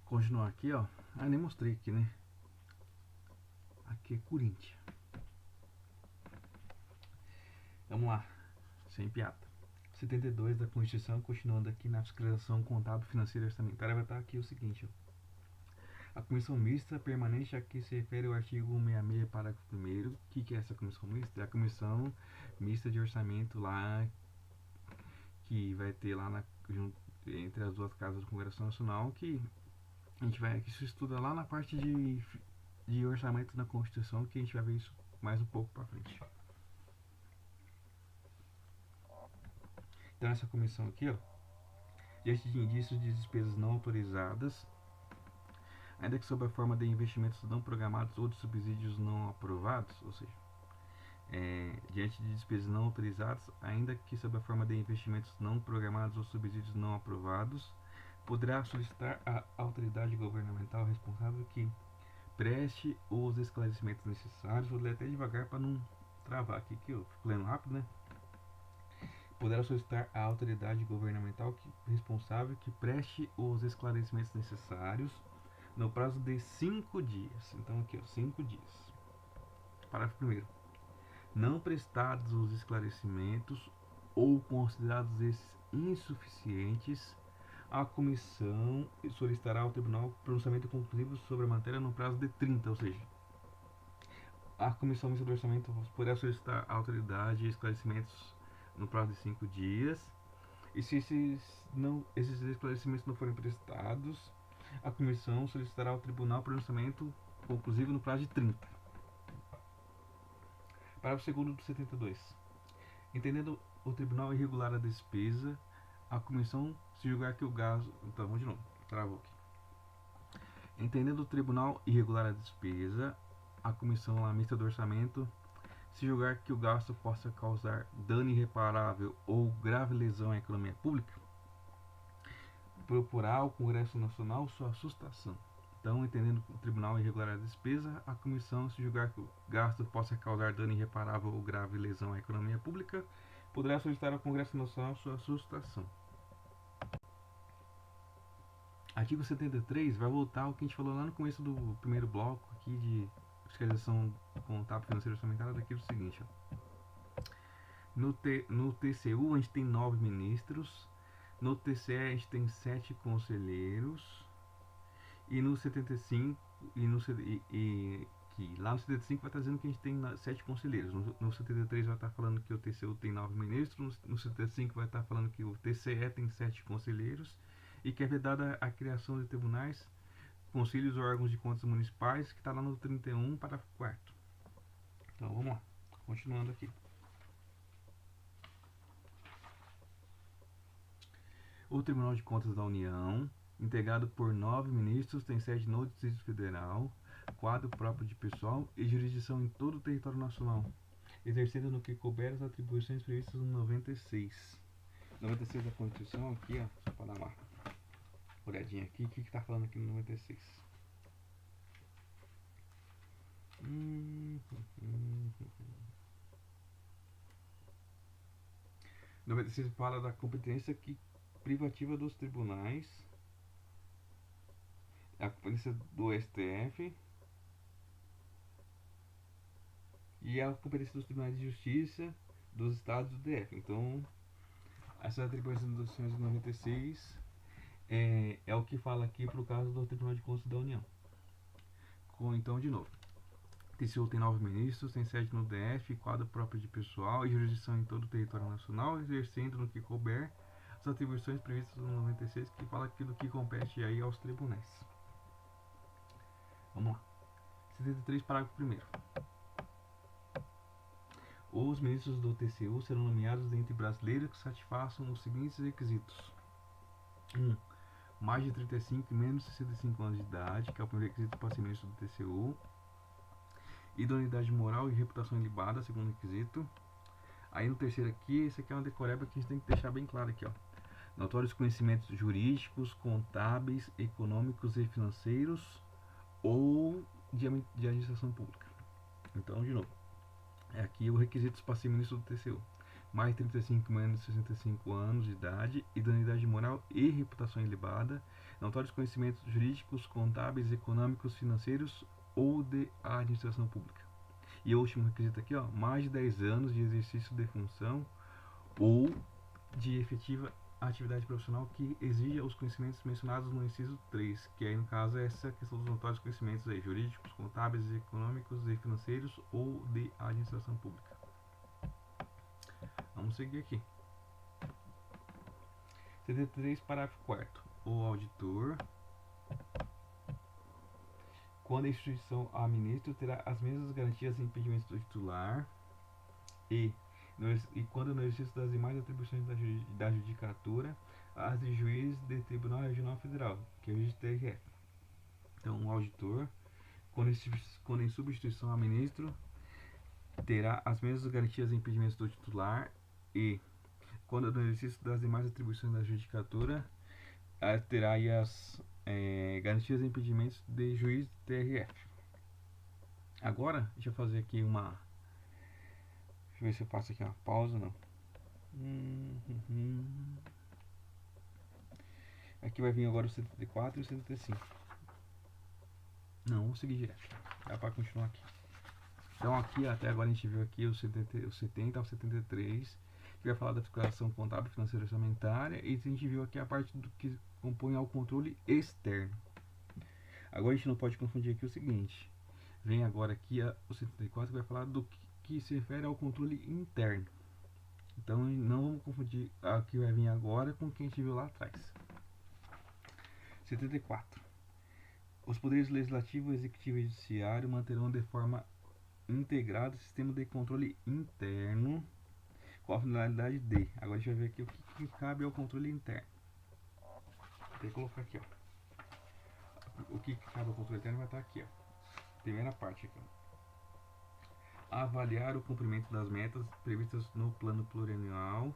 Continuar aqui, ó. Ah, nem mostrei aqui, né? Aqui é Corinthians. Vamos lá, sem piada. 72 da Constituição, continuando aqui na fiscalização contábil, financeira e orçamentária, vai estar aqui o seguinte, ó. A comissão mista permanente a que se refere o artigo 166, parágrafo 1º. O que é essa comissão mista? É a comissão mista de orçamento lá, que vai ter lá entre as duas casas do Congresso Nacional, que a gente vai, que isso estuda lá na parte de orçamento da Constituição, que a gente vai ver isso mais um pouco para frente. Então essa comissão aqui, ó, diante de indícios de despesas não autorizadas, ainda que sob a forma de investimentos não programados ou de subsídios não aprovados, ou seja, diante de despesas não autorizadas, ainda que sob a forma de investimentos não programados ou subsídios não aprovados, poderá solicitar à autoridade governamental responsável que preste os esclarecimentos necessários. Vou ler até devagar para não travar aqui, que eu fico lendo rápido, né? Poderá solicitar à autoridade governamental responsável que preste os esclarecimentos necessários no prazo de 5 dias. Então aqui, ó, 5 dias. Parágrafo 1º. Não prestados os esclarecimentos ou considerados esses insuficientes, a comissão solicitará ao tribunal pronunciamento conclusivo sobre a matéria no prazo de 30, ou seja, a comissão mista do orçamento poderá solicitar à autoridade esclarecimentos no prazo de 5 dias, e se esses esclarecimentos não forem prestados, a comissão solicitará ao tribunal pronunciamento conclusivo no prazo de 30. Parágrafo 2º do 72. Entendendo o tribunal irregular a despesa, a comissão, se julgar que o gasto... Então, vamos de novo. Travou aqui. Entendendo o tribunal irregular a despesa, a comissão lá, mista do orçamento, se julgar que o gasto possa causar dano irreparável ou grave lesão à economia pública, proporá ao Congresso Nacional sua sustação. Então, entendendo o tribunal irregular a despesa, a comissão, se julgar que o gasto possa causar dano irreparável ou grave lesão à economia pública, poderá solicitar ao Congresso Nacional sua sustação. Artigo 73 vai voltar ao que a gente falou lá no começo do primeiro bloco aqui de fiscalização contábil, financeira e orçamentária, daquilo seguinte, ó. No TCU a gente tem 9 ministros, no TCE a gente tem 7 conselheiros, e no 75 que lá no 75 vai estar dizendo que a gente tem 7 conselheiros. No 73 vai estar falando que o TCU tem 9 ministros. No 75 vai estar falando que o TCE tem 7 conselheiros. E que é vedada a criação de tribunais, conselhos ou órgãos de contas municipais, que está lá no 31, parágrafo 4º. Então vamos lá, continuando aqui. O Tribunal de Contas da União, integrado por 9 ministros, tem sede no Distrito Federal, quadro próprio de pessoal e jurisdição em todo o território nacional, exercendo no que couber as atribuições previstas no 96. 96 da Constituição, aqui, ó, só para dar uma olhadinha aqui, o que está falando aqui no 96. 96 fala da competência privativa dos tribunais, a competência do STF e a competência dos tribunais de justiça dos estados do DF. Então, essas atribuições do 96 é o que fala aqui para o caso do Tribunal de Contas da União. Então, de novo, TCU tem 9 ministros, tem sede no DF, quadro próprio de pessoal e jurisdição em todo o território nacional, exercendo no que couber as atribuições previstas no 96, que fala aquilo que compete aí aos tribunais. Vamos lá. 73, parágrafo 1º. Os ministros do TCU serão nomeados dentre brasileiros que satisfaçam os seguintes requisitos: 1. Mais de 35 e menos de 65 anos de idade, que é o primeiro requisito para ser ministro do TCU. Idoneidade moral e reputação ilibada, segundo requisito. Aí no terceiro aqui, esse aqui é uma decoreba que a gente tem que deixar bem claro aqui, ó. Notórios conhecimentos jurídicos, contábeis, econômicos e financeiros ou de administração pública. Então, de novo, aqui o requisito para ser ministro do TCU: mais de 35 menos de 65 anos de idade, idoneidade moral e reputação ilibada, notórios conhecimentos jurídicos, contábeis, econômicos, financeiros ou de administração pública. E o último requisito aqui, ó, mais de 10 anos de exercício de função ou de efetiva atividade profissional que exija os conhecimentos mencionados no inciso 3, que aí no caso é essa questão dos notórios conhecimentos aí, jurídicos, contábeis, econômicos e financeiros ou de administração pública. Vamos seguir aqui. 73, parágrafo 4º. O auditor, quando a instituição administra, terá as mesmas garantias e impedimentos do titular e quando no exercício das demais atribuições da judicatura, as de juiz de Tribunal Regional Federal, que é o juiz de TRF. Então, o auditor, quando em substituição a ministro, terá as mesmas garantias e impedimentos do titular e, quando no exercício das demais atribuições da judicatura, terá aí as garantias e impedimentos de juiz de TRF. Agora, deixa eu fazer aqui uma... Deixa eu ver se eu faço aqui uma pausa, não. Aqui vai vir agora o 74 e o 75. Não, vamos seguir direto. Dá para continuar aqui. Então aqui, até agora a gente viu aqui o 70 ao 73, que vai falar da fiscalização contábil, financeira e orçamentária, e a gente viu aqui a parte do que compõe ao controle externo. Agora a gente não pode confundir aqui o seguinte. Vem agora aqui o 74 que vai falar do que se refere ao controle interno. Então não vamos confundir o que vai vir agora com o que a gente viu lá atrás. 74. Os poderes legislativo, executivo e judiciário manterão de forma integrada o sistema de controle interno com a finalidade de... Agora a gente vai ver aqui o que cabe ao controle interno. Vou ter que colocar aqui, ó. O que cabe ao controle interno vai estar aqui, ó. Primeira parte aqui, ó. Avaliar o cumprimento das metas previstas no plano plurianual,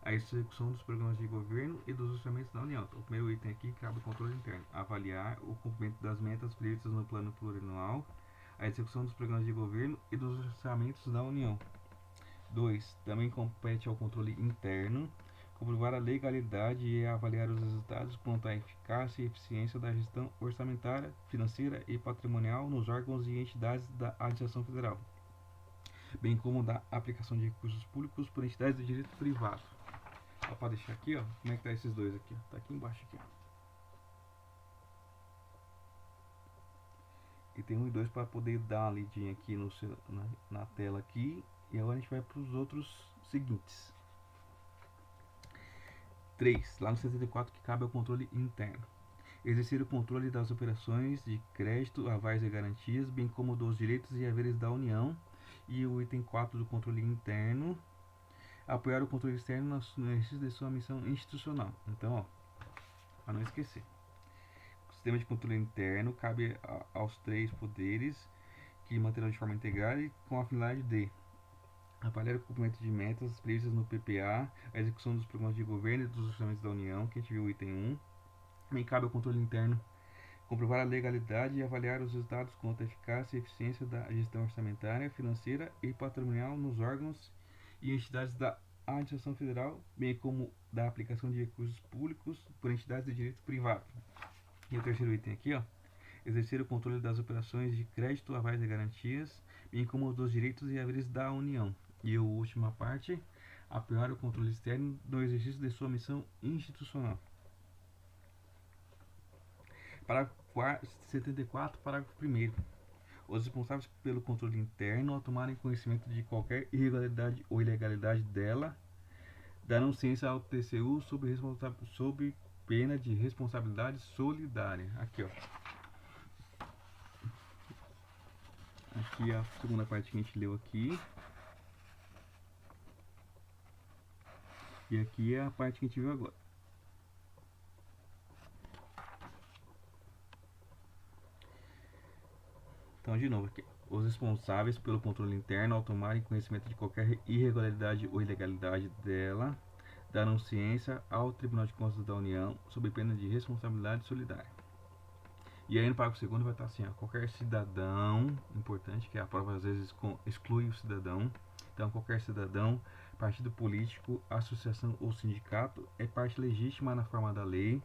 a execução dos programas de governo e dos orçamentos da União. Então, o primeiro item aqui cabe ao controle interno. Avaliar o cumprimento das metas previstas no plano plurianual, a execução dos programas de governo e dos orçamentos da União. 2. Também compete ao controle interno comprovar a legalidade e avaliar os resultados quanto à eficácia e eficiência da gestão orçamentária, financeira e patrimonial nos órgãos e entidades da administração federal, bem como da aplicação de recursos públicos por entidades de direito privado. Só para deixar aqui, ó, como é que tá esses dois aqui, ó. Tá aqui embaixo aqui, ó. E tem 1 e 2 para poder dar uma lidinha aqui na tela aqui. E agora a gente vai para os outros seguintes. 3. Lá no 74 que cabe ao controle interno. Exercer o controle das operações de crédito, avais e garantias, bem como dos direitos e haveres da União. E o item 4 do controle interno. Apoiar o controle externo no exercício de sua missão institucional. Então, ó, para não esquecer. O sistema de controle interno cabe aos 3 poderes que manterão de forma integrada e com a finalidade de avaliar o cumprimento de metas previstas no PPA, a execução dos programas de governo e dos orçamentos da União, que a gente viu o item 1. Também cabe ao controle interno comprovar a legalidade e avaliar os resultados quanto à eficácia e eficiência da gestão orçamentária, financeira e patrimonial nos órgãos e entidades da administração federal, bem como da aplicação de recursos públicos por entidades de direito privado. E o terceiro item aqui, ó, exercer o controle das operações de crédito, avais e garantias, bem como dos direitos e haveres da União. E a última parte, apoiar o controle externo no exercício de sua missão institucional. Parágrafo 74, parágrafo 1º. Os responsáveis pelo controle interno, ao tomarem conhecimento de qualquer irregularidade ou ilegalidade dela, darão ciência ao TCU sob pena de responsabilidade solidária. Aqui, ó. Aqui é a segunda parte que a gente leu aqui. E aqui é a parte que a gente viu agora. Então, de novo aqui. Os responsáveis pelo controle interno, ao tomarem conhecimento de qualquer irregularidade ou ilegalidade dela, darão ciência ao Tribunal de Contas da União sob pena de responsabilidade solidária. E aí no parágrafo 2º vai estar assim, ó, qualquer cidadão, importante, que a prova às vezes exclui o cidadão. Então, qualquer cidadão, partido político, associação ou sindicato é parte legítima na forma da lei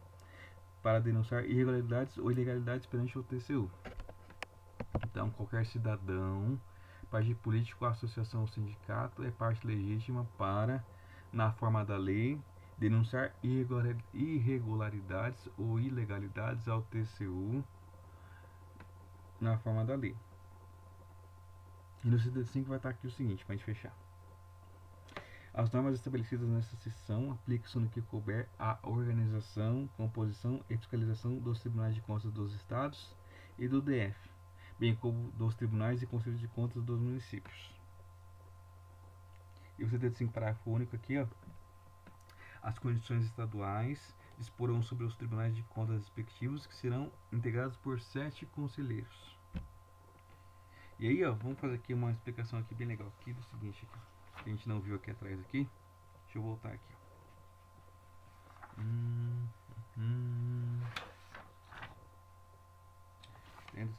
para denunciar irregularidades ou ilegalidades perante o TCU. Então, qualquer cidadão, partido político, associação ou sindicato é parte legítima para, na forma da lei, denunciar irregularidades ou ilegalidades ao TCU na forma da lei. E no 75 vai estar aqui o seguinte, para a gente fechar. As normas estabelecidas nesta seção aplicam-se no que couber à organização, composição e fiscalização dos tribunais de contas dos estados e do DF, bem como dos tribunais e conselhos de contas dos municípios. E o 75, parágrafo único aqui, ó. As constituições estaduais disporão sobre os tribunais de contas respectivos, que serão integrados por 7 conselheiros. E aí, ó, vamos fazer aqui uma explicação aqui bem legal aqui do seguinte aqui, que a gente não viu aqui atrás aqui. Deixa eu voltar aqui.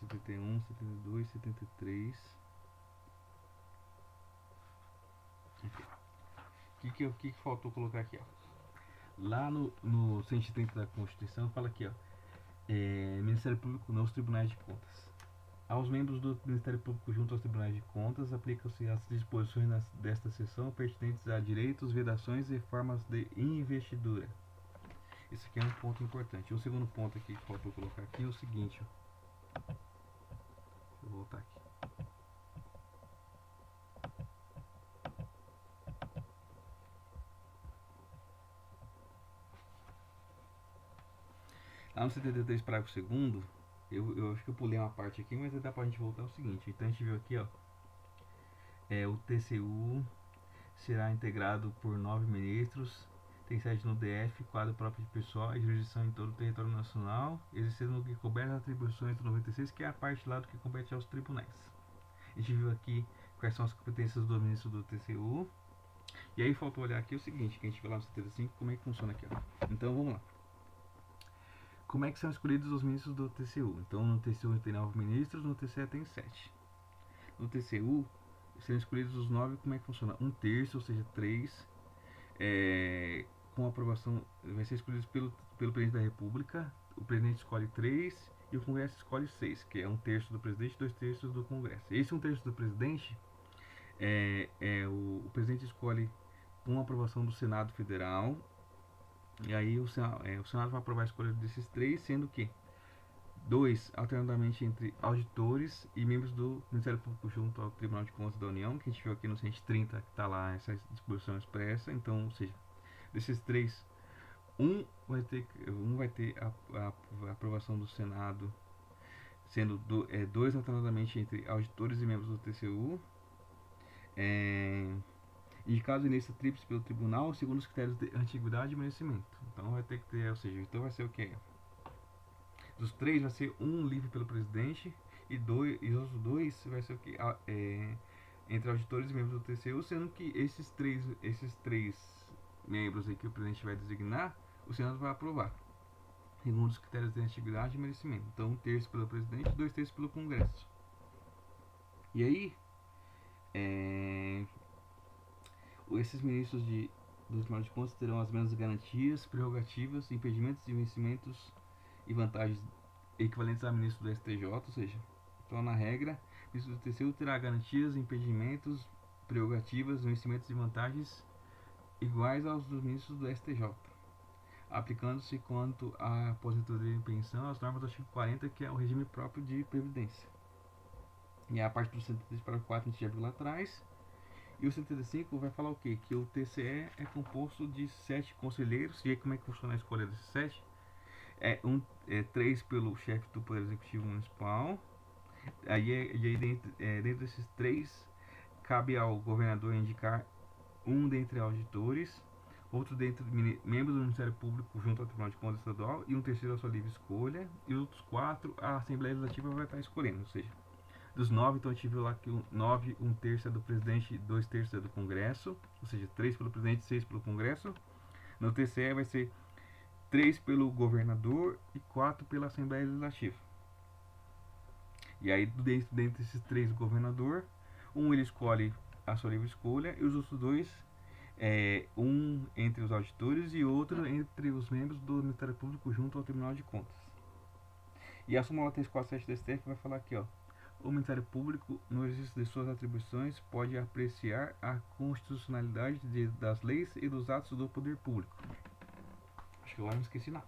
71, 72, 73. O que faltou colocar aqui, ó? Lá no 130 da Constituição fala aqui, ó, Ministério Público nos Tribunais de Contas. Aos membros do Ministério Público junto aos Tribunais de Contas aplicam-se as disposições desta seção pertinentes a direitos, vedações e formas de investidura. Esse aqui é um ponto importante. O segundo ponto aqui que faltou colocar aqui é o seguinte, ó. Deixa eu voltar aqui. Lá no 73, parágrafo 2º, eu acho que eu pulei uma parte aqui, mas dá pra gente voltar ao seguinte. Então a gente viu aqui, ó, o TCU será integrado por 9 ministros, tem sede no DF, quadro próprio de pessoal e jurisdição em todo o território nacional, exercendo no que couber as atribuições do 96, que é a parte lá do que compete aos tribunais. A gente viu aqui quais são as competências do ministro do TCU. E aí faltou olhar aqui o seguinte, que a gente viu lá no 75, como é que funciona aqui, ó. Então vamos lá. Como é que são escolhidos os ministros do TCU? Então no TCU tem 9 ministros, no TCE tem 7. No TCU serão escolhidos os 9, como é que funciona? 1/3, ou seja, 3, com aprovação, vai ser escolhido pelo presidente da República. O presidente escolhe 3 e o Congresso escolhe 6, que é 1/3 do presidente e 2/3 do Congresso. Esse 1/3 do presidente, o presidente escolhe com aprovação do Senado Federal. E aí o Senado vai aprovar a escolha desses 3, sendo que 2 alternadamente entre auditores e membros do Ministério Público junto ao Tribunal de Contas da União, que a gente viu aqui no 130, que está lá essa disposição expressa. Então, ou seja, desses 3, um vai ter a aprovação do Senado, sendo 2 alternadamente entre auditores e membros do TCU. Indicados em lista tríplice pelo tribunal, segundo os critérios de antiguidade e merecimento. Então vai ter que ter, ou seja, então vai ser o que? Dos 3 vai ser 1 livre pelo presidente e os 2 vai ser o que? Entre auditores e membros do TCU, sendo que esses três membros aí que o presidente vai designar, o Senado vai aprovar, segundo os critérios de antiguidade e merecimento. Então 1/3 pelo presidente e 2/3 pelo Congresso. E aí, esses ministros do Tribunal de Contas terão as mesmas garantias, prerrogativas, impedimentos e vencimentos e vantagens equivalentes a ministro do STJ, ou seja, então na regra, o ministro do TCU terá garantias, impedimentos, prerrogativas, vencimentos e vantagens iguais aos dos ministros do STJ, aplicando-se quanto à aposentadoria e pensão as normas do artigo 40, que é o regime próprio de previdência. E a parte do 103 para o 4 a gente já viu lá atrás. E o 135 vai falar o quê? Que o TCE é composto de 7 conselheiros. E aí como é que funciona a escolha desses 7? 3 pelo chefe do Poder Executivo Municipal. Aí dentro desses 3, cabe ao governador indicar um dentre auditores, outro dentre membros do Ministério Público junto ao Tribunal de Contas Estadual e um terceiro à sua livre escolha. E os outros 4 a Assembleia Legislativa vai estar escolhendo, ou seja, dos 9, então a gente viu lá que 9, 1/3 é do presidente e 2/3 é do Congresso, ou seja, 3 pelo presidente e 6 pelo Congresso. No TCE vai ser 3 pelo governador e 4 pela Assembleia Legislativa. E aí, dentro desses 3 do governador, ele escolhe a sua livre escolha e os outros 2 Um entre os auditores e outro entre os membros do Ministério Público junto ao Tribunal de Contas. E a súmula 347 do STF vai falar aqui, ó. O Ministério Público, no exercício de suas atribuições, pode apreciar a constitucionalidade das leis e dos atos do poder público. Acho que agora não esqueci nada.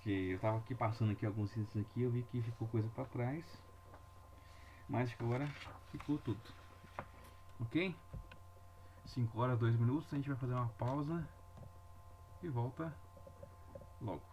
Que eu tava aqui passando aqui alguns itens aqui, eu vi que ficou coisa para trás. Mas acho que agora ficou tudo. Ok? 5 horas, 2 minutos, a gente vai fazer uma pausa e volta logo.